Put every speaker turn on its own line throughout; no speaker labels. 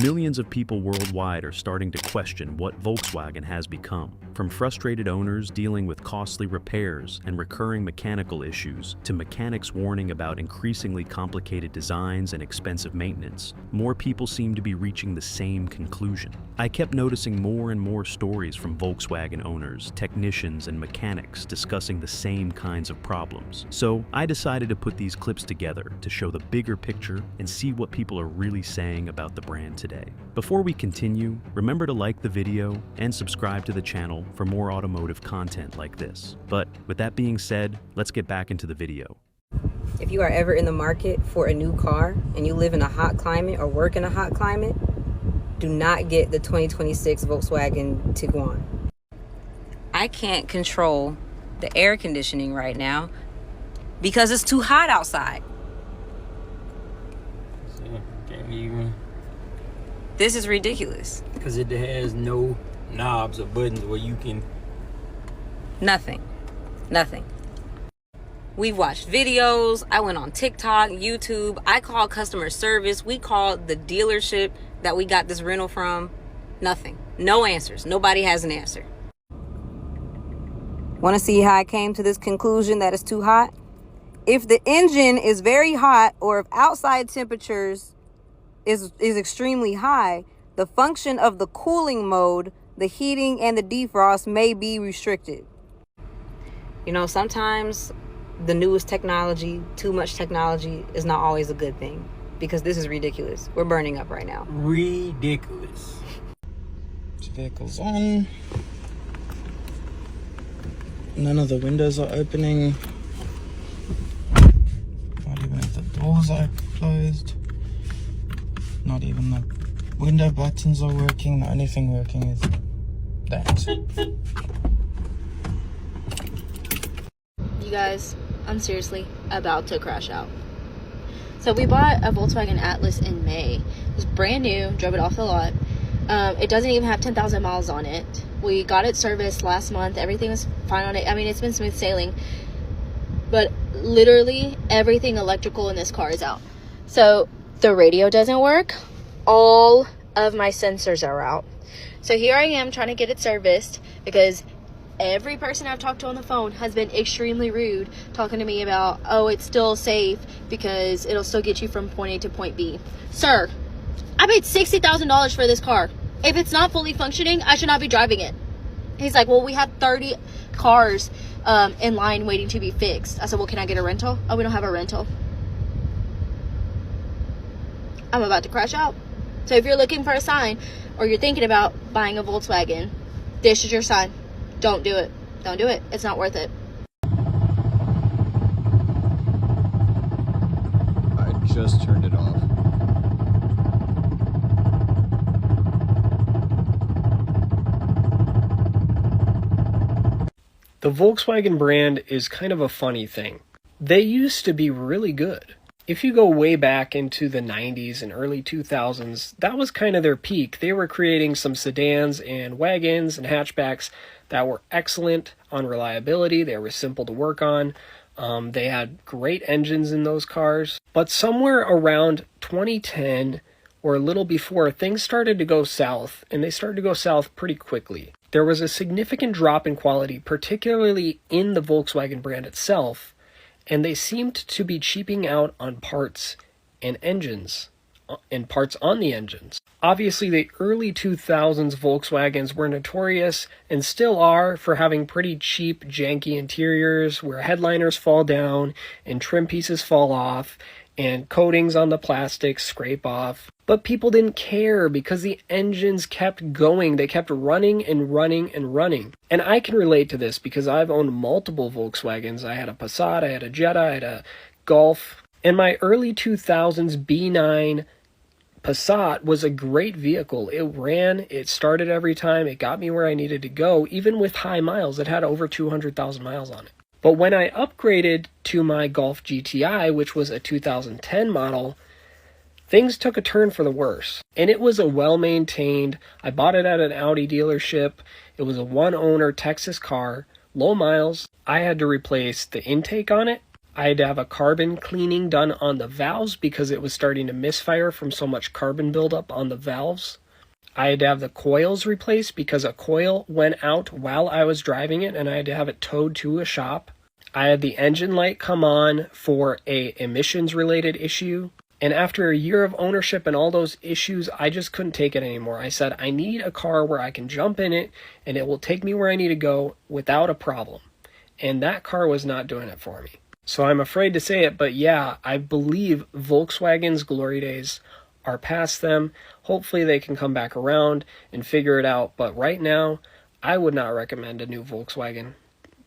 Millions of people worldwide are starting to question what Volkswagen has become. From frustrated owners dealing with costly repairs and recurring mechanical issues, to mechanics warning about increasingly complicated designs and expensive maintenance, more people seem to be reaching the same conclusion. I kept noticing more and more stories from Volkswagen owners, technicians, and mechanics discussing the same kinds of problems. So I decided to put these clips together to show the bigger picture and see what people are really saying about the brand today. Before we continue, remember to like the video and subscribe to the channel for more automotive content like this. But with that being said, let's get back into the video.
If you are ever in the market for a new car and you live in a hot climate or work in a hot climate, do not get the 2026 Volkswagen Tiguan. I can't control the air conditioning right now because it's too hot outside.
Can't even.
This is ridiculous.
Because it has no knobs or buttons where you can...
Nothing. We've watched videos. I went on TikTok, YouTube. I called customer service. We called the dealership that we got this rental from. Nothing. No answers. Nobody has an answer. Want to see how I came to this conclusion that it's too hot? If the engine is very hot or if outside temperatures is extremely high, the function of the cooling mode, the heating and the defrost may be restricted. You know, sometimes the newest technology, too much technology, is not always a good thing, because this is ridiculous. We're burning up right now.
Ridiculous.
This vehicle's on. None of the windows are opening. Not even if the doors are closed. Not even the window buttons are working. The only thing working is that.
You guys, I'm seriously about to crash out. So we bought a Volkswagen Atlas in May. It was brand new, drove it off the lot. It doesn't even have 10,000 miles on it. We got it serviced last month. Everything was fine on it. I mean, it's been smooth sailing. But literally everything electrical in this car is out. So the radio doesn't work. All of my sensors are out. So here I am trying to get it serviced because every person I've talked to on the phone has been extremely rude, talking to me about, oh, it's still safe because it'll still get you from point A to point B. Sir, I paid $60,000 for this car. If it's not fully functioning, I should not be driving it. He's like, well, we have 30 cars in line waiting to be fixed. I said, well, can I get a rental? Oh, we don't have a rental. I'm about to crash out. So if you're looking for a sign or you're thinking about buying a Volkswagen, this is your sign. Don't do it. Don't do it. It's not worth it.
I just turned it off.
The Volkswagen brand is kind of a funny thing. They used to be really good. If you go way back into the 90s and early 2000s, that was kind of their peak. They were creating some sedans and wagons and hatchbacks that were excellent on reliability. They were simple to work on. They had great engines in those cars. But somewhere around 2010 or a little before, things started to go south, and they started to go south pretty quickly. There was a significant drop in quality, particularly in the Volkswagen brand itself, and they seemed to be cheaping out on parts and engines, and parts on the engines. Obviously, the early 2000s Volkswagens were notorious, and still are, for having pretty cheap, janky interiors, where headliners fall down, and trim pieces fall off, and coatings on the plastic scrape off. But people didn't care because the engines kept going. They kept running and running and running. And I can relate to this because I've owned multiple Volkswagens. I had a Passat, I had a Jetta, I had a Golf. And my early 2000s B9 Passat was a great vehicle. It ran, it started every time, it got me where I needed to go. Even with high miles, it had over 200,000 miles on it. But when I upgraded to my Golf GTI, which was a 2010 model, things took a turn for the worse. And it was a well-maintained, I bought it at an Audi dealership. It was a one-owner Texas car, low miles. I had to replace the intake on it. I had to have a carbon cleaning done on the valves because it was starting to misfire from so much carbon buildup on the valves. I had to have the coils replaced because a coil went out while I was driving it and I had to have it towed to a shop. I had the engine light come on for a emissions related issue. And after a year of ownership and all those issues, I just couldn't take it anymore. I said, I need a car where I can jump in it and it will take me where I need to go without a problem. And that car was not doing it for me. So I'm afraid to say it, but yeah, I believe Volkswagen's glory days are past them. Hopefully they can come back around and figure it out. But right now, I would not recommend a new Volkswagen.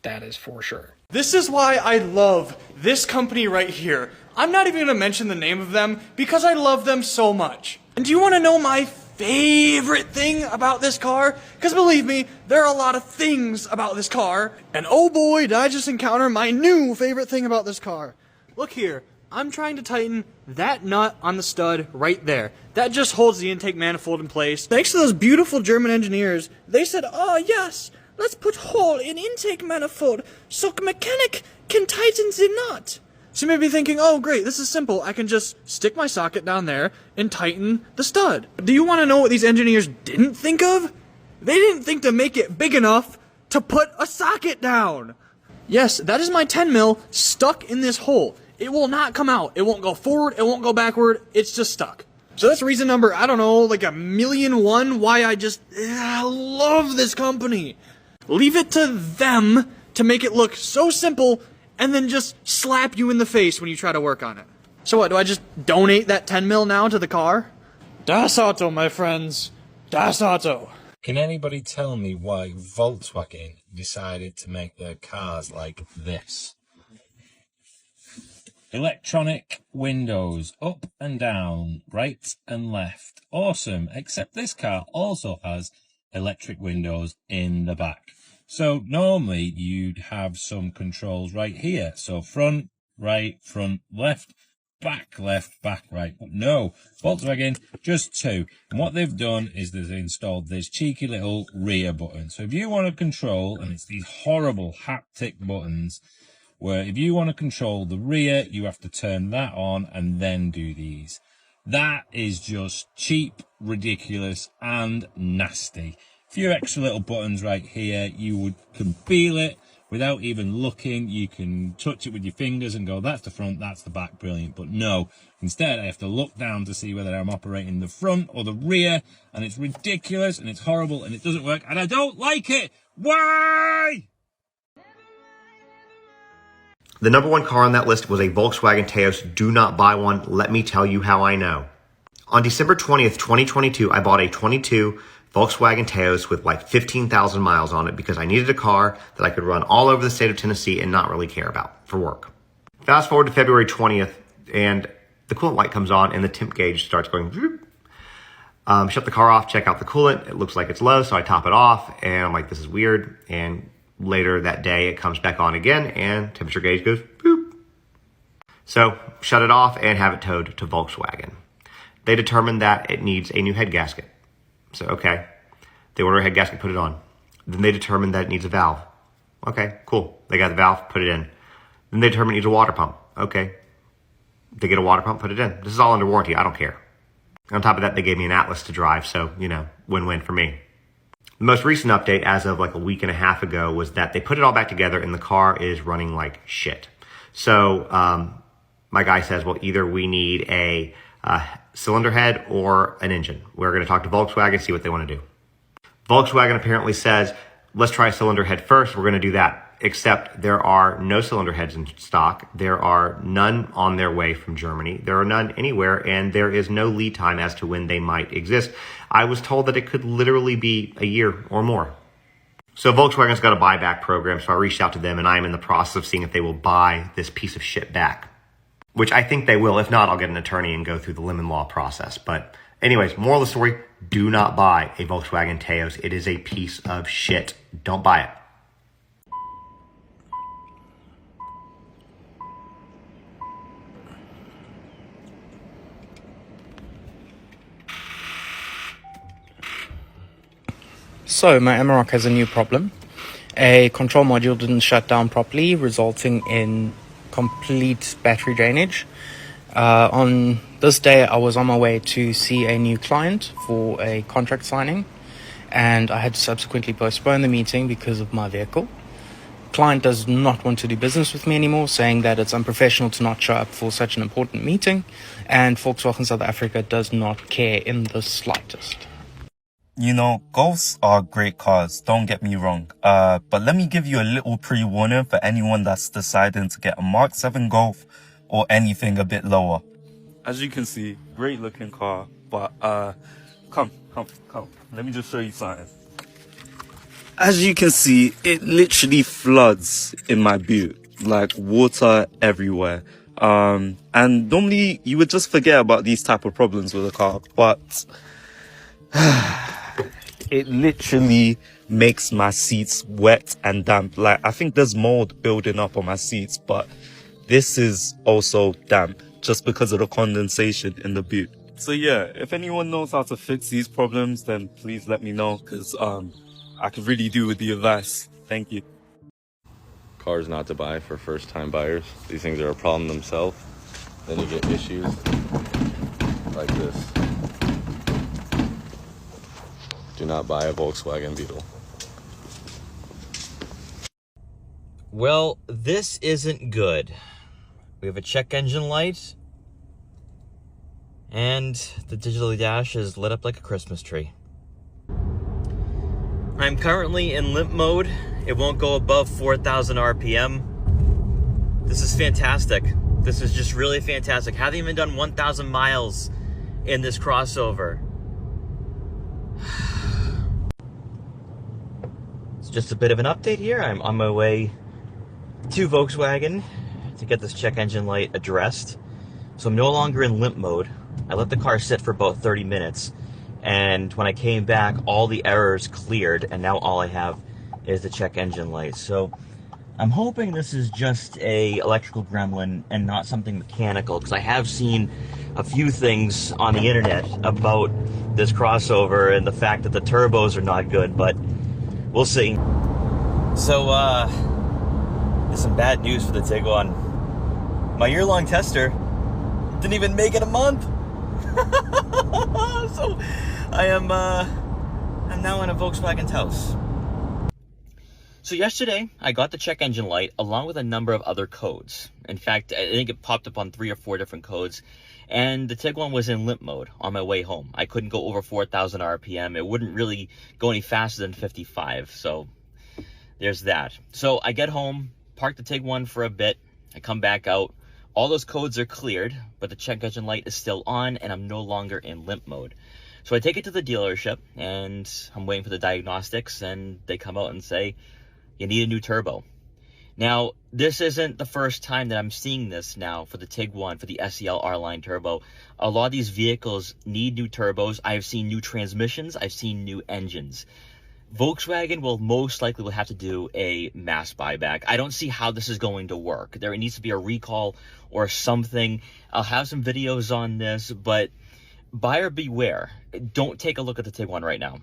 That is for sure.
This is why I love this company right here. I'm not even going to mention the name of them because I love them so much. And do you want to know my favorite thing about this car? Because believe me, there are a lot of things about this car. And oh boy, did I just encounter my new favorite thing about this car. Look here, I'm trying to tighten that nut on the stud right there. That just holds the intake manifold in place. Thanks to those beautiful German engineers, they said, oh yes, let's put hole in intake manifold so mechanic can tighten the nut. So you may be thinking, oh great, this is simple. I can just stick my socket down there and tighten the stud. Do you want to know what these engineers didn't think of? They didn't think to make it big enough to put a socket down. Yes, that is my 10 mil stuck in this hole. It will not come out. It won't go forward. It won't go backward. It's just stuck. So that's reason number, I don't know, like 1,000,001 why I just love this company. Leave it to them to make it look so simple and then just slap you in the face when you try to work on it. So what, do I just donate that 10 mil now to the car? Das Auto, my friends. Das Auto.
Can anybody tell me why Volkswagen decided to make their cars like this? Electronic windows, up and down, right and left. Awesome, except this car also has electric windows in the back. So normally you'd have some controls right here. So front, right, front, left, back, right. But no, Volkswagen, just two. And what they've done is they've installed this cheeky little rear button. So if you want to control, and it's these horrible haptic buttons, where if you want to control the rear, you have to turn that on and then do these. That is just cheap, ridiculous, and nasty. A few extra little buttons right here, you can feel it without even looking. You can touch it with your fingers and go, that's the front, that's the back, brilliant. But no, instead I have to look down to see whether I'm operating the front or the rear, and it's ridiculous and it's horrible and it doesn't work and I don't like it. Why?
The number one car on that list was a Volkswagen Taos. Do not buy one. Let me tell you how I know. On December 20th, 2022, I bought a 22 Volkswagen Taos with like 15,000 miles on it because I needed a car that I could run all over the state of Tennessee and not really care about for work. Fast forward to February 20th and the coolant light comes on and the temp gauge starts going. Shut the car off, check out the coolant. It looks like it's low, so I top it off and I'm like, this is weird. And later that day, it comes back on again and temperature gauge goes boop. So shut it off and have it towed to Volkswagen. They determined that it needs a new head gasket. So, okay, they order a head gasket, put it on. Then they determined that it needs a valve. Okay, cool. They got the valve, put it in. Then they determined it needs a water pump. Okay, they get a water pump, put it in. This is all under warranty. I don't care. On top of that, they gave me an Atlas to drive. So, win-win for me. The most recent update as of like a week and a half ago was that they put it all back together and the car is running like shit. So my guy says, well, either we need a cylinder head or an engine. We're going to talk to Volkswagen, see what they want to do. Volkswagen apparently says, let's try a cylinder head first. We're going to do that, except there are no cylinder heads in stock. There are none on their way from Germany. There are none anywhere, and there is no lead time as to when they might exist. I was told that it could literally be a year or more. So Volkswagen's got a buyback program, so I reached out to them, and I'm in the process of seeing if they will buy this piece of shit back, which I think they will. If not, I'll get an attorney and go through the lemon law process. But anyways, moral of the story, do not buy a Volkswagen Taos. It is a piece of shit. Don't buy it.
So my Amarok has a new problem. A control module didn't shut down properly, resulting in complete battery drainage. On this day, I was on my way to see a new client for a contract signing, and I had to subsequently postpone the meeting because of my vehicle. Client does not want to do business with me anymore, saying that it's unprofessional to not show up for such an important meeting, and Volkswagen South Africa does not care in the slightest.
You know, Golfs are great cars, don't get me wrong. But let me give you a little pre-warning for anyone that's deciding to get a Mark 7 Golf or anything a bit lower. As you can see, great looking car, but come. Let me just show you something. As you can see, it literally floods in my boot, like water everywhere. And normally you would just forget about these type of problems with a car, but it literally makes my seats wet and damp. Like, I think there's mold building up on my seats, but this is also damp just because of the condensation in the boot. So yeah, if anyone knows how to fix these problems, then please let me know, because I could really do with the advice. Thank you.
Cars not to buy for first-time buyers. These things are a problem themselves. Then you get issues like this. Do not buy a Volkswagen Beetle.
Well, this isn't good. We have a check engine light, and the digital dash is lit up like a Christmas tree. I'm currently in limp mode. It won't go above 4,000 RPM. This is fantastic. This is just really fantastic. Haven't even done 1,000 miles in this crossover. It's just a bit of an update here. I'm on my way to Volkswagen to get this check engine light addressed. So I'm no longer in limp mode. I let the car sit for about 30 minutes. And when I came back, all the errors cleared, and now all I have is the check engine light. So I'm hoping this is just a electrical gremlin and not something mechanical, because I have seen a few things on the internet about this crossover and the fact that the turbos are not good, but we'll see. So there's some bad news for the Tiguan. My year-long tester didn't even make it a month. So I'm now in a Volkswagen's house. So yesterday, I got the check engine light along with a number of other codes. In fact, I think it popped up on 3 or 4 different codes, and the Tiguan was in limp mode on my way home. I couldn't go over 4,000 RPM. It wouldn't really go any faster than 55, so there's that. So I get home, park the Tiguan for a bit, I come back out. All those codes are cleared, but the check engine light is still on, and I'm no longer in limp mode. So I take it to the dealership, and I'm waiting for the diagnostics, and they come out and say, you need a new turbo. Now, this isn't the first time that I'm seeing this now for the Tiguan, for the SEL R-Line turbo. A lot of these vehicles need new turbos. I've seen new transmissions. I've seen new engines. Volkswagen will most likely will have to do a mass buyback. I don't see how this is going to work. There needs to be a recall or something. I'll have some videos on this, but buyer beware. Don't take a look at the Tiguan right now.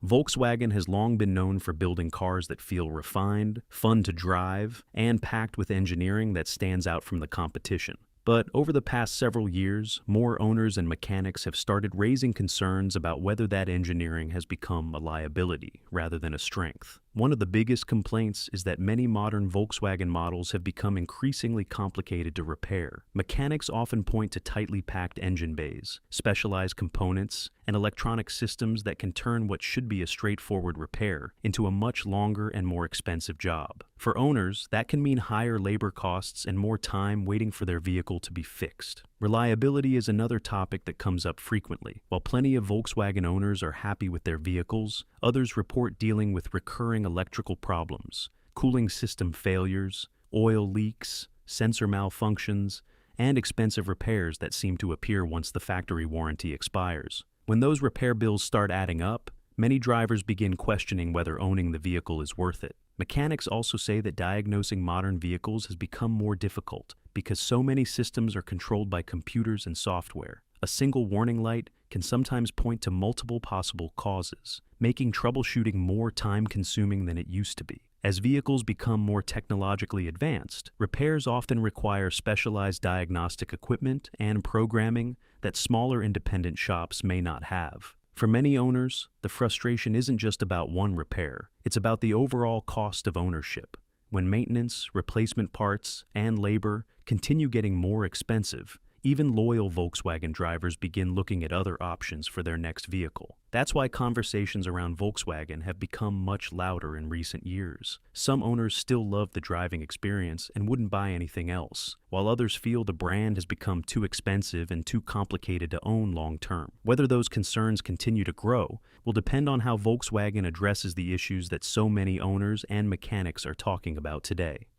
Volkswagen has long been known for building cars that feel refined, fun to drive, and packed with engineering that stands out from the competition. But over the past several years, more owners and mechanics have started raising concerns about whether that engineering has become a liability rather than a strength. One of the biggest complaints is that many modern Volkswagen models have become increasingly complicated to repair. Mechanics often point to tightly packed engine bays, specialized components, and electronic systems that can turn what should be a straightforward repair into a much longer and more expensive job. For owners, that can mean higher labor costs and more time waiting for their vehicle to be fixed. Reliability is another topic that comes up frequently. While plenty of Volkswagen owners are happy with their vehicles, others report dealing with recurring electrical problems, cooling system failures, oil leaks, sensor malfunctions, and expensive repairs that seem to appear once the factory warranty expires. When those repair bills start adding up, many drivers begin questioning whether owning the vehicle is worth it. Mechanics also say that diagnosing modern vehicles has become more difficult because so many systems are controlled by computers and software. A single warning light can sometimes point to multiple possible causes, making troubleshooting more time-consuming than it used to be. As vehicles become more technologically advanced, repairs often require specialized diagnostic equipment and programming that smaller independent shops may not have. For many owners, the frustration isn't just about one repair, it's about the overall cost of ownership. When maintenance, replacement parts, and labor continue getting more expensive, even loyal Volkswagen drivers begin looking at other options for their next vehicle. That's why conversations around Volkswagen have become much louder in recent years. Some owners still love the driving experience and wouldn't buy anything else, while others feel the brand has become too expensive and too complicated to own long term. Whether those concerns continue to grow will depend on how Volkswagen addresses the issues that so many owners and mechanics are talking about today.